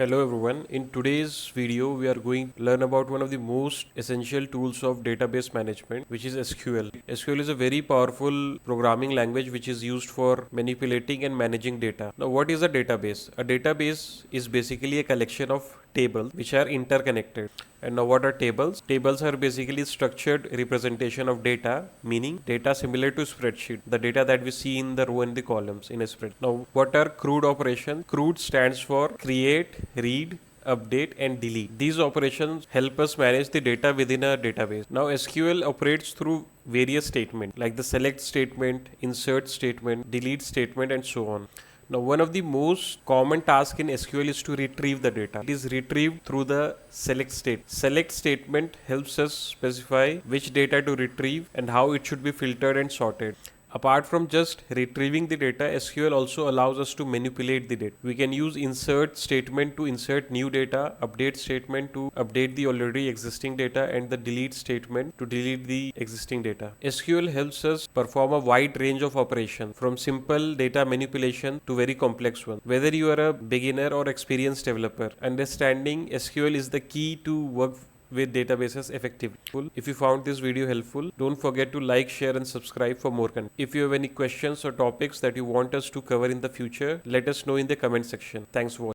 Hello everyone. In today's video, we are going to learn about one of the most essential tools of database management, which is SQL. SQL is a very powerful programming language which is used for manipulating and managing data. Now, what is a database? A database is basically a collection of tables which are interconnected. And now what are tables? Tables are basically structured representation of data, meaning data similar to spreadsheet, the data that we see in the row and the columns in a spreadsheet. Now what are CRUD operations? CRUD stands for create, read, update and delete. These operations help us manage the data within a database. Now SQL operates through various statements like the select statement, insert statement, delete statement and so on. Now, one of the most common tasks in SQL is to retrieve the data. It is retrieved through the select state. Select statement helps us specify which data to retrieve and how it should be filtered and sorted. Apart from just retrieving the data, SQL also allows us to manipulate the data. We can use insert statement to insert new data, update statement to update the already existing data, and the delete statement to delete the existing data. SQL helps us perform a wide range of operations from simple data manipulation to very complex ones. Whether you are a beginner or experienced developer, understanding SQL is the key to work with databases effectively. If you found this video helpful, don't forget to like, share and subscribe for more content. If you have any questions or topics that you want us to cover in the future, let us know in the comment section. Thanks for watching.